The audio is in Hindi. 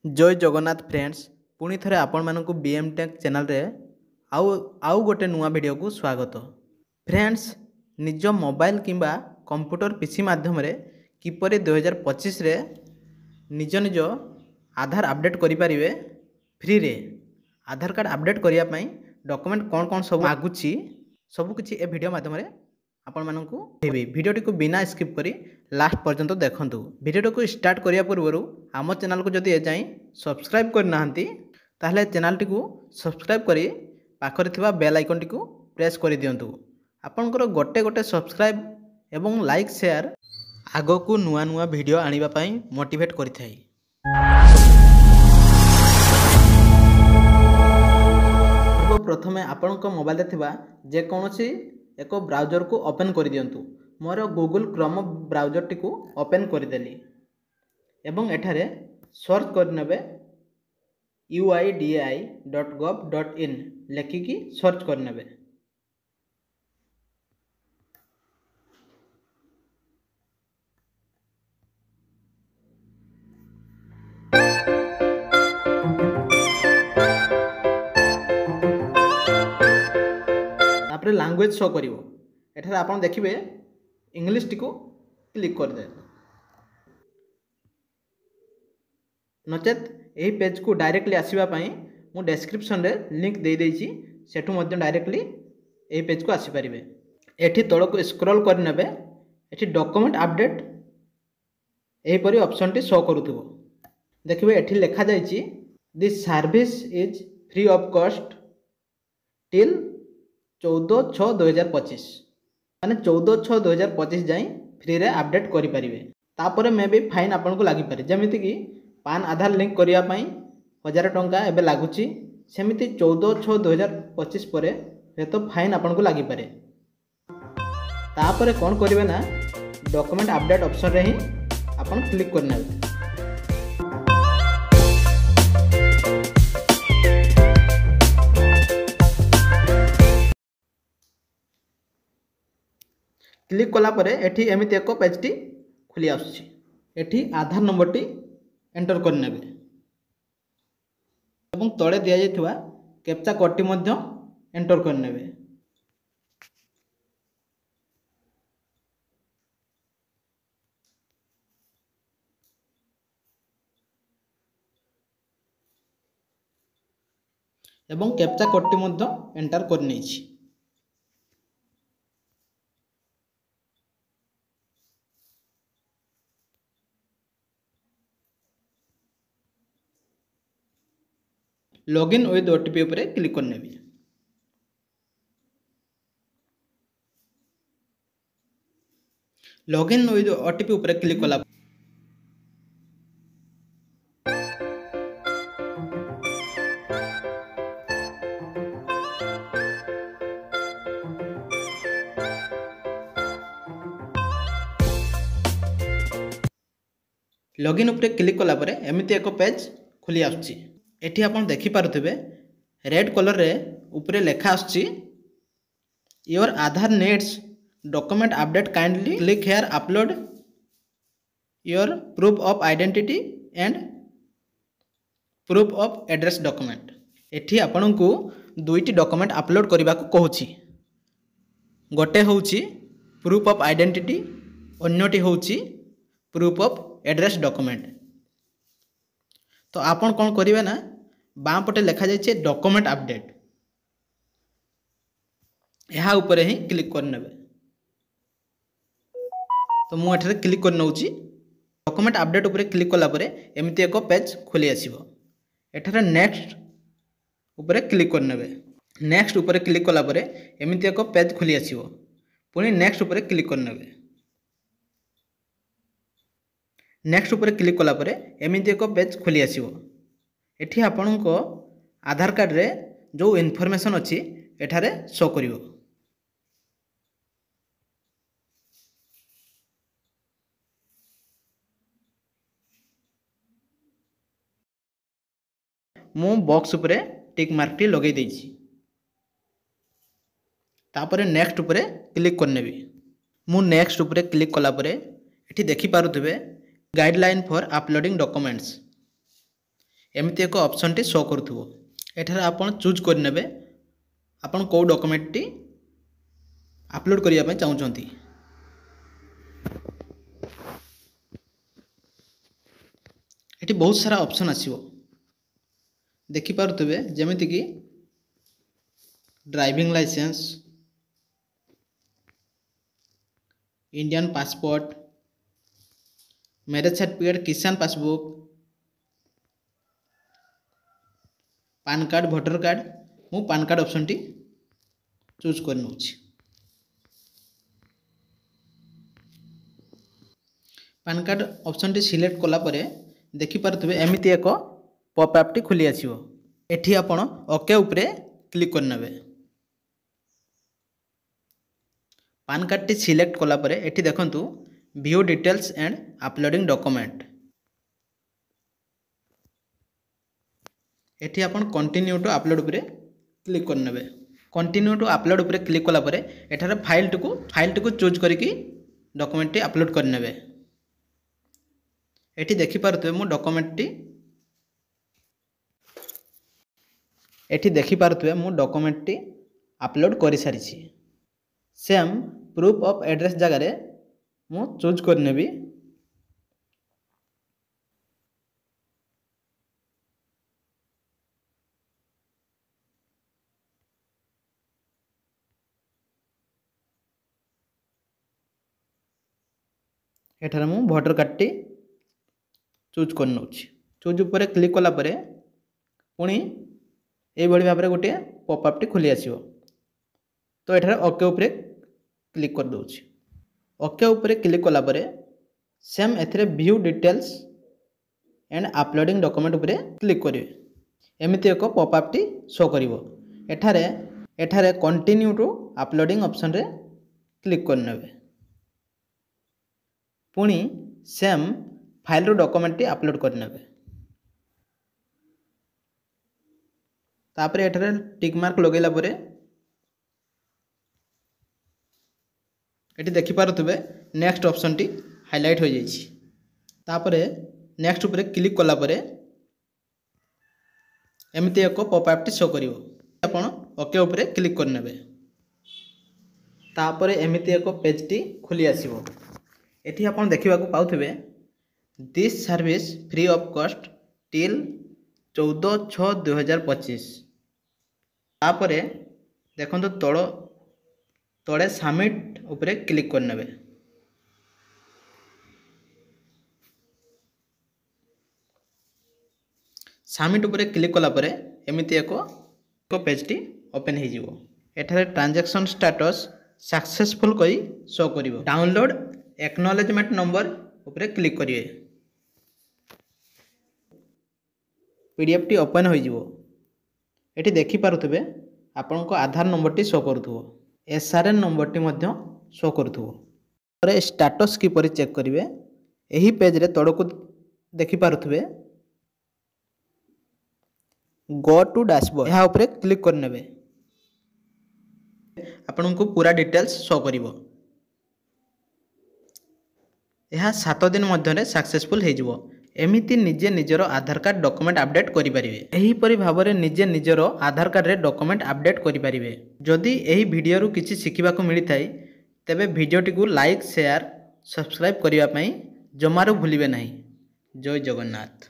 जय जगन्नाथ फ्रेंड्स पुणी थे आपण मानक बीएम टेक चैनल रे आउ गोटे नुआ वीडियो को स्वागत। फ्रेंड्स निज मोबाइल किंबा कंप्यूटर पीसी माध्यम रे किपरि 2025 रे निज निज आधार अपडेट करि परिबे फ्री रे। आधार कार्ड अपडेट करिया पई डॉक्यूमेंट कौन कौन सब मागुची सब किछि ए वीडियो माध्यम रे आपण मानकु कहबी। वीडियो को बिना स्किप करी लास्ट पर्यंत देखंतु। वीडियो को स्टार्ट करिया पूर्व आम चैनल को जदि एजाई सब्सक्राइब करना ताहले चैनल टी को सब्सक्राइब करी पाखरे थिबा बेल आइकन टी को प्रेस कर दियंतु। आपनकर गोटे गोटे सब्सक्राइब एवं लाइक शेयर आगो को नुआ नुआ वीडियो आनिबा पई मोटिवेट करिथाई। प्रथमे आपनक मोबाइल रे थिबा जे कोनोसी एक ब्राउजर को ओपन कर दियंतु। मोर गूगल क्रोम ब्राउजर टी को ओपन कर देली एवं एठारे सर्च करनेबे uidi.gov.in लेखिकी सर्च करनेबे। तापर लैंग्वेज शो करिवो। एठारे आपण देखिबे इंग्लिश टी को क्लिक कर दे। नचेत यही पेज को डायरेक्टली आसीबा पई मु डिस्क्रिप्शन रे लिंक दे देछि सेठु मध्ये डायरेक्टली यही पेज को आसी परिबे। एठी तळ को स्क्रॉल कर नेबे। एठी डॉक्यूमेंट अपडेट एही परि ऑप्शन टी शो करूथबो। देखिबे एठी लिखा जायछि this service is free of cost till 14/6/2025 माने 14/6/2025 जाई फ्री रे अपडेट करि परिबे। तापर मे भी फाइन आपन को लागि पारे। जेमिति कि पान आधार लिंक करिया पई 1000 टंका एबे लागुची सेमिति 14/6/2025 परे हेतो फाइन आपन को लागि पारे। तापर कोन करिवे ना डॉक्यूमेंट अपडेट ऑप्शन रे ही आपन क्लिक करना है। क्लिक कला परे एठी एमिति एक पेज टी खुली आसुची। एठी आधार नंबर टी एंटर करनेबे एवं तळे दिया जायथिबा कैप्चा कोड टी मध्ये एंटर करनेबे। एवं कैप्चा कोड टी मध्ये एंटर करनेछि। लॉगिन विथ ओटीपी उपरे क्लिक करने भी। लॉगिन विथ ओटीपी उपरे क्लिक कला लॉगिन उपरे क्लिक कला परे एमिति एक पेज खुली आछी। एठी आपण देखि पारुथिबे रेड कलर रे ऊपर लेखा आछी your Aadhaar needs document update kindly click here upload your proof of identity and proof of address document. एठी आपण को दुईटी डॉक्यूमेंट अपलोड करबा को कहूची। गोटे होउची प्रूफ ऑफ आइडेंटिटी अन्यटी होउची प्रूफ ऑफ एड्रेस डॉक्यूमेंट। तो आपण कोन करिवे ना बाँ पटे लिखा जाइए डॉक्यूमेंट अपडेट यहाँ ऊपर ही क्लिक करने। तो मुझे क्लिक कर नौची डॉक्यूमेंट अपडेट ऊपर क्लिक कला परे एमती एक पेज खोली आसीबो। एठारे नेक्स्ट ऊपर क्लिक करने। नेक्स्ट ऊपर क्लिक कला परे एमती एक पेज खोली आसीबो। पुणी नेक्स्ट ऊपर क्लिक करने। नेक्स्ट ऊपर क्लिक कला परे एमती एक पेज खोली आसीबो। एठी आपणको आधार कार्ड रे जो इनफॉरमेशन अछि एठारे शो करिवो। मु बॉक्स उपरे टिक मार्क टी लगे देछि। तापरे नेक्स्ट उपरे क्लिक करनेबी। मु नेक्स्ट उपरे क्लिक कला परे एठी देखि पारुथिबे गाइडलाइन फॉर अपलोडिंग डॉक्यूमेंट्स एमती एक ऑप्शन टी शो करूथबो। एठारे आपण चूज करनेबे आपण को डॉक्यूमेंट टी अपलोड करिया पय चाहुचंती। एठी बहुत सारा ऑप्शन आसीबो देखि पारुथबे, जेमिति कि driving licence, Indian passport, marriage certificate, किसान passbook, PAN card, voter card. मु PAN card option T choose कर नउछि। PAN card option T select कला परे देखि पारुथबे एमिति एक पॉपअप टी खुली आसीबो। एठी आपण ओके उपरे click करनेबे। PAN card T select कला परे एठी देखंतु view details and uploading document. एठी आपण कंटिन्यू टू अपलोड उपरे क्लिक करनेबे। कंटिन्यू टू अपलोड उपरे क्लिक कला परे एठारे फाइल टू चूज करिकि डॉक्यूमेंट टी अपलोड करनेबे। एठी देखि पारुथबे मु डॉक्यूमेंट टी अपलोड करि सारिछि। सेम प्रूफ ऑफ एड्रेस जगह मु चूज करनेबी। एठारे मु भोटर कार्ड टी चूज कर नउछि। चूज ऊपर क्लिक कला परे पुणी ए भली भाबरे गोटे पॉपअप टी खुली आसीबो। तो एठारे ओके ऊपर क्लिक कर दउछि। ओके ऊपर क्लिक कला परे सेम एथिरे view details and uploading document ऊपर क्लिक करिवे। एमिति एक पॉपअप टी शो करिवो। एठारे कंटिन्यू टू अपलोडिंग ऑप्शन रे क्लिक करनेबे। पुणी सेम फाइल रो डॉक्यूमेंट टी अपलोड करनेबे। तापरे एठारे टिक मार्क लगेला परे एटी देखि पारुथबे नेक्स्ट ऑप्शन टी हाइलाइट हो जाइछि। तापरे नेक्स्ट ऊपर क्लिक कला परे एमिति एक पॉपअप टी शो करिवो। आपण ओके ऊपर क्लिक करनेबे। तापरे एमिति एक पेज टी खुली आसीबो। एठी आपण देखिबाकू पाउथबे this service free of cost till 14/6/2025। तापरे देखंतु तळे सबमिट ऊपर क्लिक करनेबे। सबमिट ऊपर क्लिक कला परे एमिति एक पेज टी ओपन हो जिवो। एठारे ट्रांजैक्शन स्टेटस सक्सेसफुल करी शो करिवो। डाउनलोड एक्नॉलेजमेंट नंबर ऊपर क्लिक करिवे। पीडीएफ टी ओपन हो जिवो। एठी देखि पारुथबे आपनको आधार नंबर टी शो करूथबो। एसआरएन नंबर टी मध्य शो करूथबो। तरे स्टेटस की परि चेक करिवे। एही पेज रे तळको देखि पारुथबे गो टू डैशबोर्ड यहाँ ऊपर क्लिक करनेबे। आपनको पूरा डिटेल्स शो करिवो। यह 7 दिन मध्य सक्सेसफुल हो। एमिति निजे निजर आधार कार्ड डॉक्यूमेंट अपडेट करि परिबे। एही परि भाबरे निजे निजर आधार कार्ड रे डॉक्यूमेंट अपडेट करि परिबे। जदि एही वीडियो रु किछि सिखिबाकू मिलि थाई तेबे वीडियोटी को लाइक शेयर सब्सक्राइब करिवा पई जमारू भूलिबे नाही। जय जगन्नाथ।